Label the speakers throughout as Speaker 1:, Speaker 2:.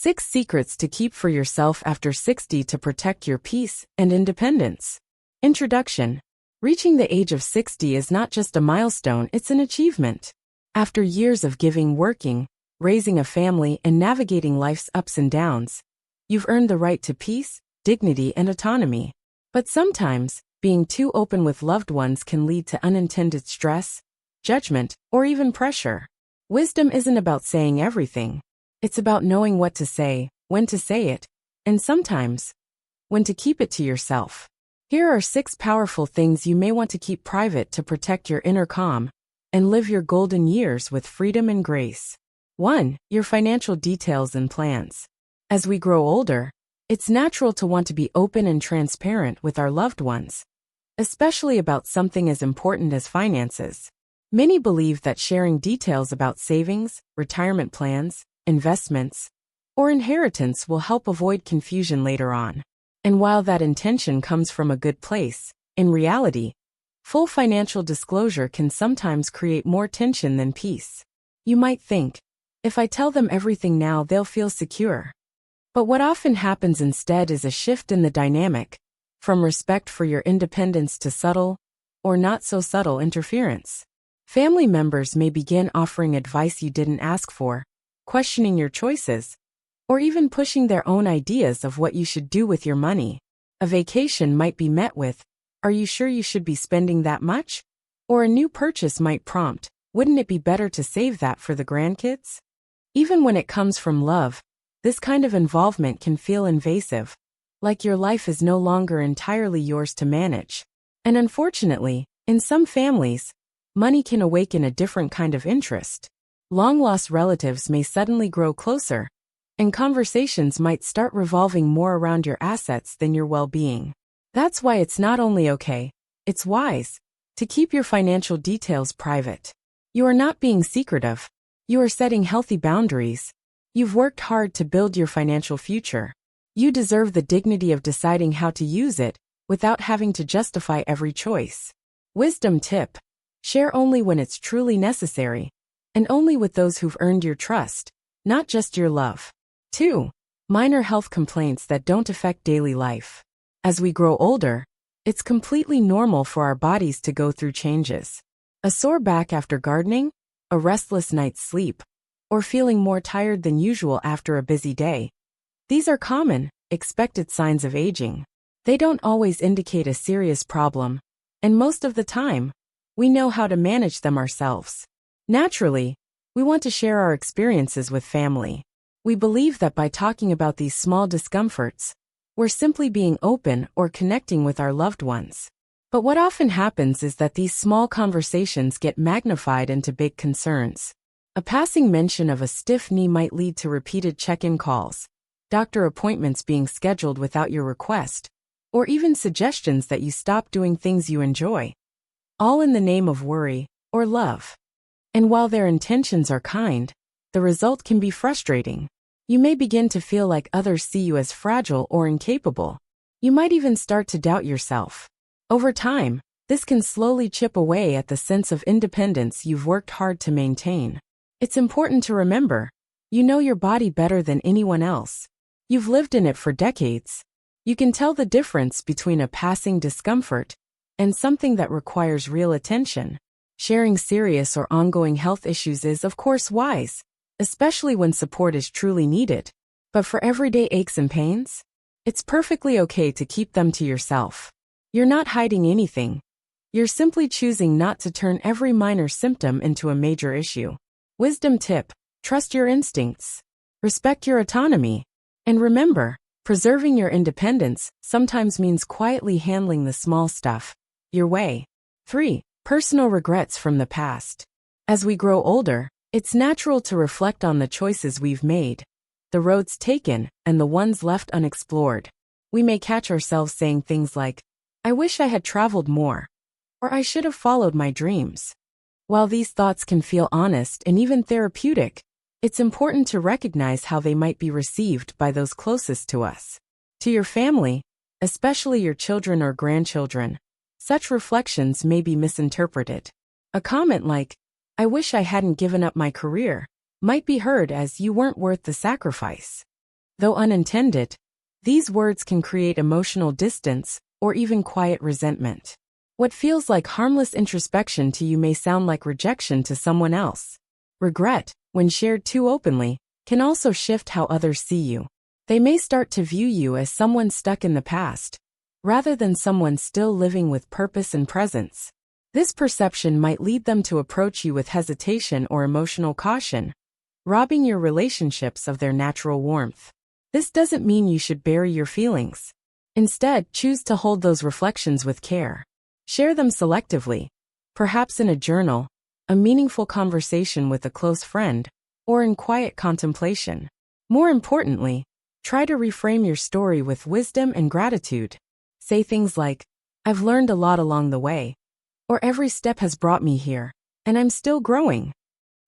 Speaker 1: 6 Secrets to Keep for Yourself After 60 to Protect Your Peace and Independence. Introduction. Reaching the age of 60 is not just a milestone, it's an achievement. After years of giving, working, raising a family, and navigating life's ups and downs, you've earned the right to peace, dignity, and autonomy. But sometimes, being too open with loved ones can lead to unintended stress, judgment, or even pressure. Wisdom isn't about saying everything. It's about knowing what to say, when to say it, and sometimes, when to keep it to yourself. Here are 6 powerful things you may want to keep private to protect your inner calm and live your golden years with freedom and grace. 1. Your financial details and plans. As we grow older, it's natural to want to be open and transparent with our loved ones, especially about something as important as finances. Many believe that sharing details about savings, retirement plans, investments, or inheritance will help avoid confusion later on. And while that intention comes from a good place, in reality, full financial disclosure can sometimes create more tension than peace. You might think, if I tell them everything now, they'll feel secure. But what often happens instead is a shift in the dynamic, from respect for your independence to subtle, or not so subtle interference. Family members may begin offering advice you didn't ask for, questioning your choices, or even pushing their own ideas of what you should do with your money. A vacation might be met with, "Are you sure you should be spending that much?" Or a new purchase might prompt, "Wouldn't it be better to save that for the grandkids?" Even when it comes from love, this kind of involvement can feel invasive, like your life is no longer entirely yours to manage. And unfortunately, in some families, money can awaken a different kind of interest. Long-lost relatives may suddenly grow closer, and conversations might start revolving more around your assets than your well-being. That's why it's not only okay, it's wise, to keep your financial details private. You are not being secretive. You are setting healthy boundaries. You've worked hard to build your financial future. You deserve the dignity of deciding how to use it without having to justify every choice. Wisdom tip. Share only when it's truly necessary, and only with those who've earned your trust, not just your love. 2. Minor health complaints that don't affect daily life. As we grow older, it's completely normal for our bodies to go through changes. A sore back after gardening, a restless night's sleep, or feeling more tired than usual after a busy day. These are common, expected signs of aging. They don't always indicate a serious problem, and most of the time, we know how to manage them ourselves. Naturally, we want to share our experiences with family. We believe that by talking about these small discomforts, we're simply being open or connecting with our loved ones. But what often happens is that these small conversations get magnified into big concerns. A passing mention of a stiff knee might lead to repeated check-in calls, doctor appointments being scheduled without your request, or even suggestions that you stop doing things you enjoy, all in the name of worry or love. And while their intentions are kind, the result can be frustrating. You may begin to feel like others see you as fragile or incapable. You might even start to doubt yourself. Over time, this can slowly chip away at the sense of independence you've worked hard to maintain. It's important to remember, you know your body better than anyone else. You've lived in it for decades. You can tell the difference between a passing discomfort and something that requires real attention. Sharing serious or ongoing health issues is, of course, wise, especially when support is truly needed. But for everyday aches and pains, it's perfectly okay to keep them to yourself. You're not hiding anything. You're simply choosing not to turn every minor symptom into a major issue. Wisdom tip. Trust your instincts. Respect your autonomy. And remember, preserving your independence sometimes means quietly handling the small stuff your way. 3. Personal regrets from the past. As we grow older, it's natural to reflect on the choices we've made, the roads taken, and the ones left unexplored. We may catch ourselves saying things like, "I wish I had traveled more," or "I should have followed my dreams." While these thoughts can feel honest and even therapeutic, it's important to recognize how they might be received by those closest to us. To your family, especially your children or grandchildren, such reflections may be misinterpreted. A comment like, "I wish I hadn't given up my career," might be heard as "you weren't worth the sacrifice." Though unintended, these words can create emotional distance or even quiet resentment. What feels like harmless introspection to you may sound like rejection to someone else. Regret, when shared too openly, can also shift how others see you. They may start to view you as someone stuck in the past, rather than someone still living with purpose and presence. This perception might lead them to approach you with hesitation or emotional caution, robbing your relationships of their natural warmth. This doesn't mean you should bury your feelings. Instead, choose to hold those reflections with care. Share them selectively, perhaps in a journal, a meaningful conversation with a close friend, or in quiet contemplation. More importantly, try to reframe your story with wisdom and gratitude. Say things like, "I've learned a lot along the way," or "Every step has brought me here, and I'm still growing."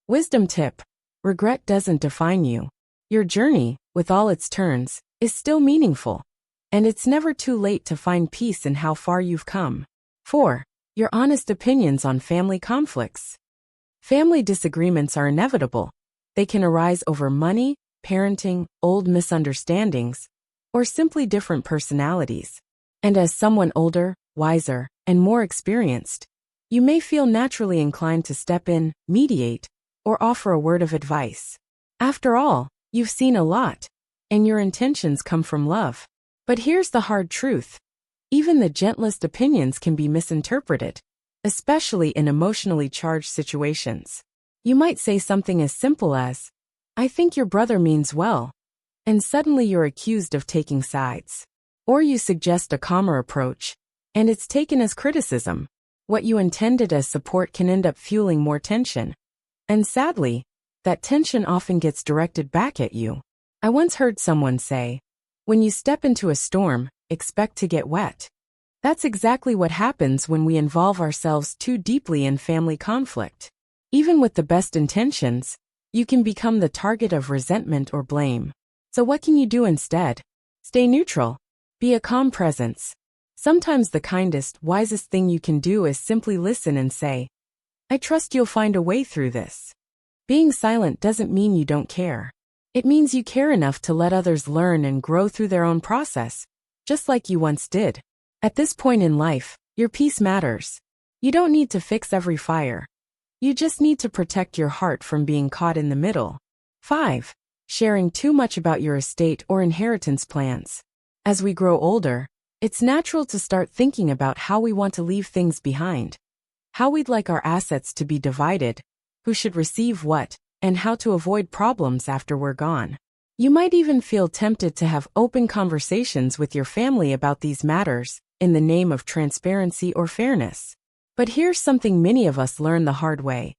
Speaker 1: Wisdom tip: regret doesn't define you. Your journey, with all its turns, is still meaningful, and it's never too late to find peace in how far you've come. 4. Your honest opinions on family conflicts. Family disagreements are inevitable. They can arise over money, parenting, old misunderstandings, or simply different personalities. And as someone older, wiser, and more experienced, you may feel naturally inclined to step in, mediate, or offer a word of advice. After all, you've seen a lot, and your intentions come from love. But here's the hard truth. Even the gentlest opinions can be misinterpreted, especially in emotionally charged situations. You might say something as simple as, "I think your brother means well," and suddenly you're accused of taking sides. Or you suggest a calmer approach, and it's taken as criticism. What you intended as support can end up fueling more tension. And sadly, that tension often gets directed back at you. I once heard someone say, "When you step into a storm, expect to get wet." That's exactly what happens when we involve ourselves too deeply in family conflict. Even with the best intentions, you can become the target of resentment or blame. So what can you do instead? Stay neutral. Be a calm presence. Sometimes the kindest, wisest thing you can do is simply listen and say, "I trust you'll find a way through this." Being silent doesn't mean you don't care. It means you care enough to let others learn and grow through their own process, just like you once did. At this point in life, your peace matters. You don't need to fix every fire. You just need to protect your heart from being caught in the middle. 5. Sharing too much about your estate or inheritance plans. As we grow older, it's natural to start thinking about how we want to leave things behind, how we'd like our assets to be divided, who should receive what, and how to avoid problems after we're gone. You might even feel tempted to have open conversations with your family about these matters, in the name of transparency or fairness. But here's something many of us learn the hard way.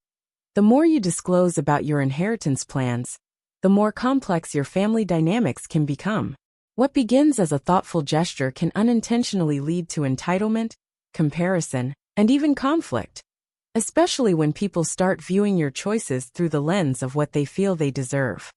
Speaker 1: The more you disclose about your inheritance plans, the more complex your family dynamics can become. What begins as a thoughtful gesture can unintentionally lead to entitlement, comparison, and even conflict, especially when people start viewing your choices through the lens of what they feel they deserve.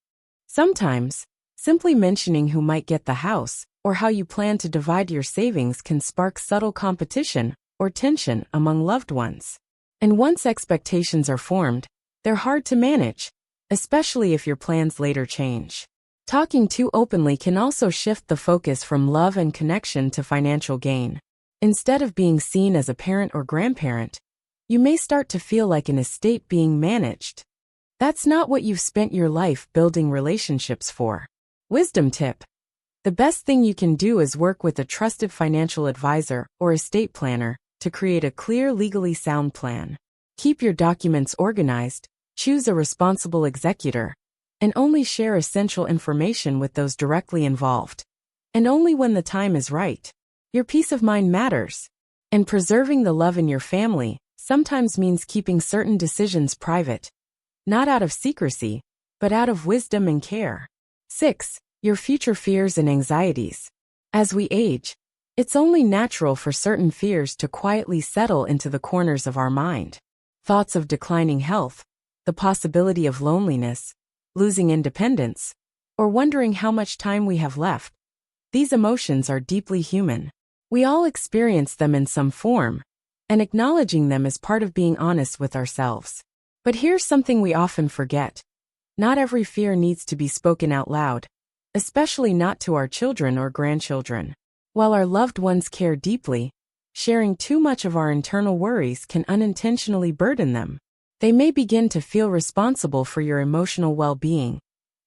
Speaker 1: Sometimes, simply mentioning who might get the house, or how you plan to divide your savings can spark subtle competition or tension among loved ones. And once expectations are formed, they're hard to manage, especially if your plans later change. Talking too openly can also shift the focus from love and connection to financial gain. Instead of being seen as a parent or grandparent, you may start to feel like an estate being managed. That's not what you've spent your life building relationships for. Wisdom tip: the best thing you can do is work with a trusted financial advisor or estate planner to create a clear, legally sound plan. Keep your documents organized, choose a responsible executor, and only share essential information with those directly involved. And only when the time is right. Your peace of mind matters. And preserving the love in your family sometimes means keeping certain decisions private. Not out of secrecy, but out of wisdom and care. 6. Your future fears and anxieties. As we age, it's only natural for certain fears to quietly settle into the corners of our mind. Thoughts of declining health, the possibility of loneliness, losing independence, or wondering how much time we have left. These emotions are deeply human. We all experience them in some form, and acknowledging them is part of being honest with ourselves. But here's something we often forget. Not every fear needs to be spoken out loud, especially not to our children or grandchildren. While our loved ones care deeply, sharing too much of our internal worries can unintentionally burden them. They may begin to feel responsible for your emotional well-being,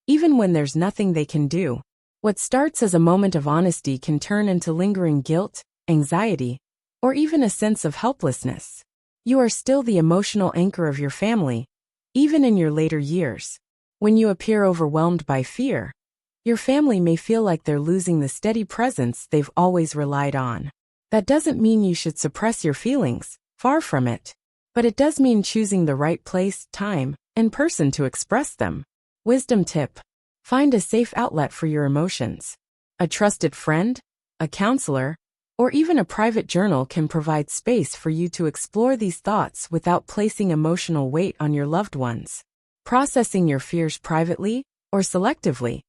Speaker 1: even when there's nothing they can do. What starts as a moment of honesty can turn into lingering guilt, anxiety, or even a sense of helplessness. You are still the emotional anchor of your family, even in your later years. When you appear overwhelmed by fear, your family may feel like they're losing the steady presence they've always relied on. That doesn't mean you should suppress your feelings, far from it. But it does mean choosing the right place, time, and person to express them. Wisdom tip: find a safe outlet for your emotions. A trusted friend, a counselor, or even a private journal can provide space for you to explore these thoughts without placing emotional weight on your loved ones. Processing your fears privately, or selectively,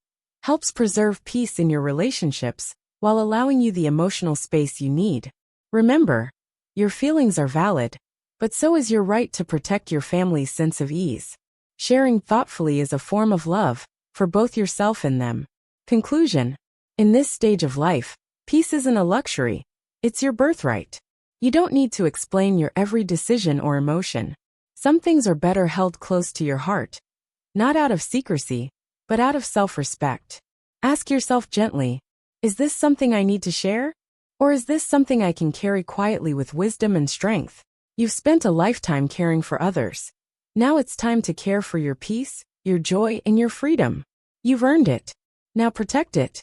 Speaker 1: helps preserve peace in your relationships while allowing you the emotional space you need. Remember, your feelings are valid, but so is your right to protect your family's sense of ease. Sharing thoughtfully is a form of love, for both yourself and them. Conclusion: in this stage of life, peace isn't a luxury, it's your birthright. You don't need to explain your every decision or emotion. Some things are better held close to your heart, not out of secrecy, but out of self-respect. Ask yourself gently, is this something I need to share? Or is this something I can carry quietly with wisdom and strength? You've spent a lifetime caring for others. Now it's time to care for your peace, your joy, and your freedom. You've earned it. Now protect it.